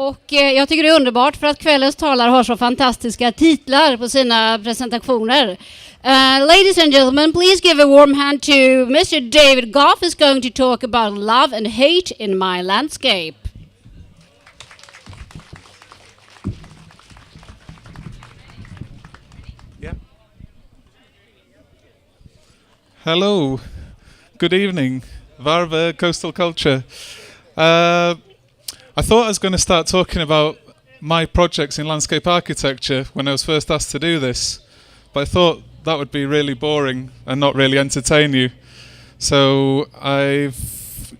Och jag tycker det är underbart för att kvällens talare har så fantastiska titlar på sina presentationer. Ladies and gentlemen, please give a warm hand to Mr. David Gough, who's going to talk about love and hate in my landscape. Yeah. Hello. Good evening. Varberg, coastal culture. I thought I was going to start talking about my projects in landscape architecture when I was first asked to do this, but I thought that would be really boring and not really entertain you. So I've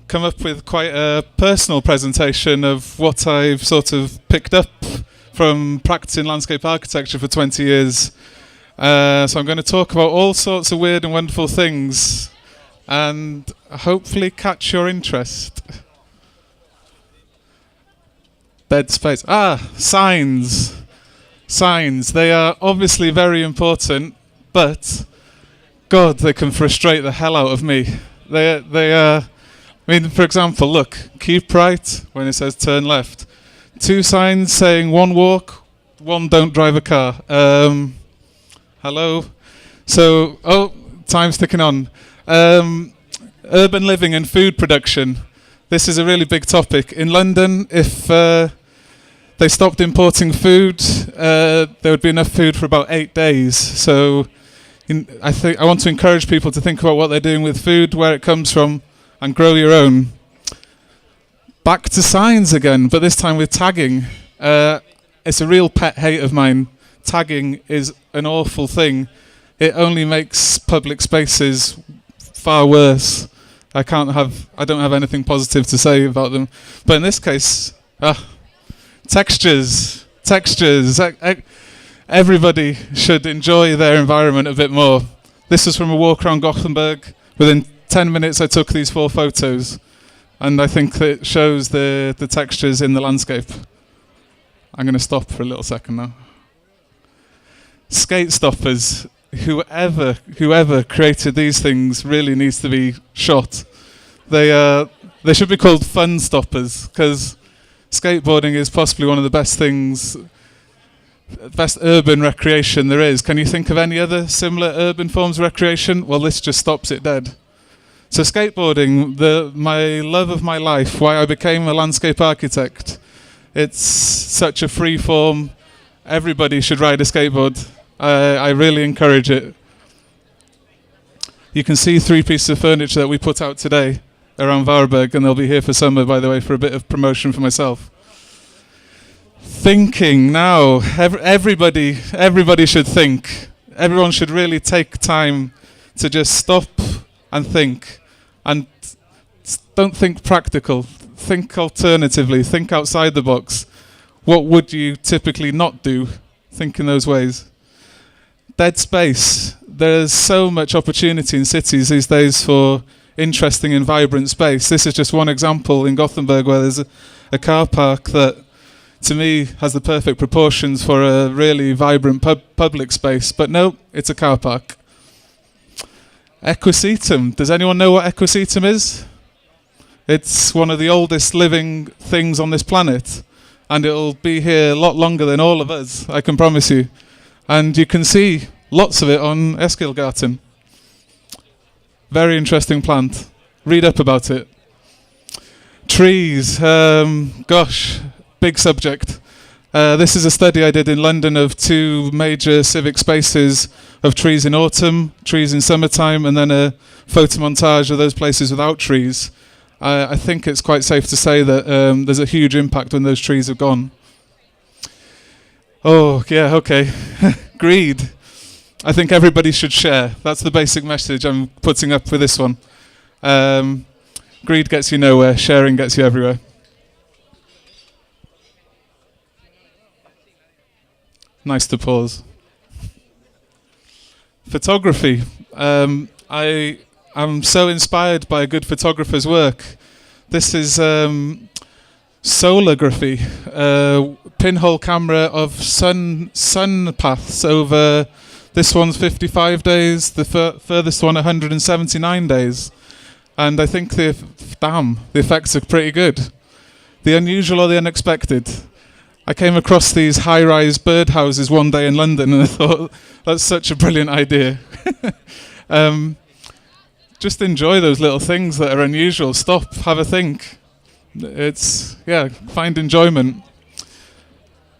come up with quite a personal presentation of what I've sort of picked up from practicing landscape architecture for 20 years. So I'm going to talk about all sorts of weird and wonderful things and hopefully catch your interest. Dead space. Signs. Signs. They are obviously very important, but God, they can frustrate the hell out of me. They are. I mean, for example, look, keep right when it says turn left. 2 signs saying 1 walk, 1 don't drive a car. Hello. So, time's ticking on. Urban living and food production. This is a really big topic. In London, if they stopped importing food, there would be enough food for about 8 days. So I want to encourage people to think about what they're doing with food, where it comes from, and grow your own. Back to signs again, but this time with tagging. It's a real pet hate of mine. Tagging is an awful thing. It only makes public spaces far worse. I don't have anything positive to say about them. But in this case, textures. Everybody should enjoy their environment a bit more. This was from a walk around Gothenburg. Within 10 minutes I took these 4 photos, and I think that it shows the textures in the landscape. I'm going to stop for a little second now. Skate stoppers. Whoever created these things really needs to be shot. They should be called fun stoppers, because skateboarding is possibly one of the best urban recreation there is. Can you think of any other similar urban forms of recreation? Well, this just stops it dead. So skateboarding, my love of my life, why I became a landscape architect. It's such a free form. Everybody should ride a skateboard. I really encourage it. You can see 3 pieces of furniture that we put out today around Varberg, and they'll be here for summer, by the way, for a bit of promotion for myself. Thinking now. Everybody should think. Everyone should really take time to just stop and think. And don't think practical. Think alternatively. Think outside the box. What would you typically not do? Think in those ways. Dead space. There's so much opportunity in cities these days for interesting and vibrant space. This is just one example in Gothenburg where there's a car park that, to me, has the perfect proportions for a really vibrant public space. But no, it's a car park. Equisetum. Does anyone know what equisetum is? It's one of the oldest living things on this planet, and it'll be here a lot longer than all of us, I can promise you. And you can see lots of it on Eskilgarten. Very interesting plant. Read up about it. Trees. Gosh, big subject. This is a study I did in London of 2 major civic spaces of trees in autumn, trees in summertime, and then a photomontage of those places without trees. I think it's quite safe to say that there's a huge impact when those trees have gone. Oh, yeah, okay. Greed. I think everybody should share. That's the basic message I'm putting up with this one. Greed gets you nowhere, sharing gets you everywhere. Nice to pause. Photography. I am so inspired by a good photographer's work. This is solargraphy, pinhole camera of sun paths over. This one's 55 days, the furthest one 179 days. And I think the effects are pretty good. the unusual or the unexpected. I came across these high-rise birdhouses one day in London, and I thought, that's such a brilliant idea. Just enjoy those little things that are unusual. Stop, have a think. Find enjoyment.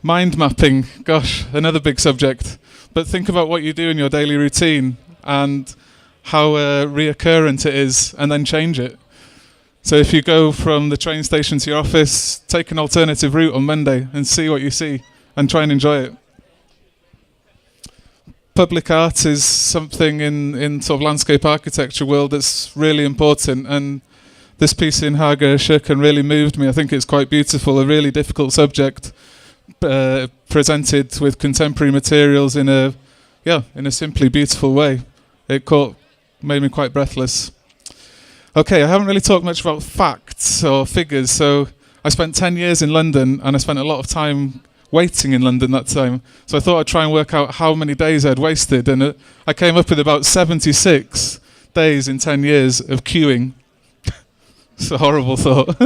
Mind mapping, gosh, another big subject. But think about what you do in your daily routine and how reoccurrent it is, and then change it. So if you go from the train station to your office, take an alternative route on Monday and see what you see and try and enjoy it. Public art is something in sort of landscape architecture world that's really important, and this piece in Haga Shirkan really moved me. I think it's quite beautiful, a really difficult subject presented with contemporary materials in a simply beautiful way. Made me quite breathless. Okay, I haven't really talked much about facts or figures. So I spent 10 years in London, and I spent a lot of time waiting in London that time. So I thought I'd try and work out how many days I'd wasted, and I came up with about 76 days in 10 years of queuing. It's a horrible thought.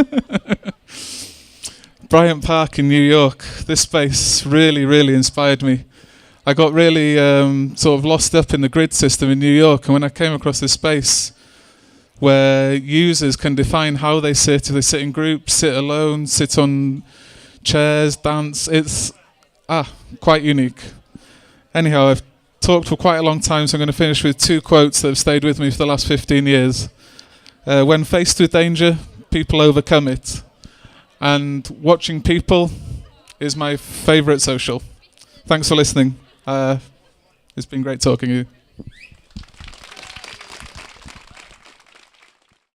Bryant Park in New York, this space really, really inspired me. I got really sort of lost up in the grid system in New York, and when I came across this space where users can define how they sit, if they sit in groups, sit alone, sit on chairs, dance, it's quite unique. Anyhow, I've talked for quite a long time, so I'm going to finish with two quotes that have stayed with me for the last 15 years. When faced with danger, people overcome it. And watching people is my favourite social. Thanks for listening. It's been great talking to you.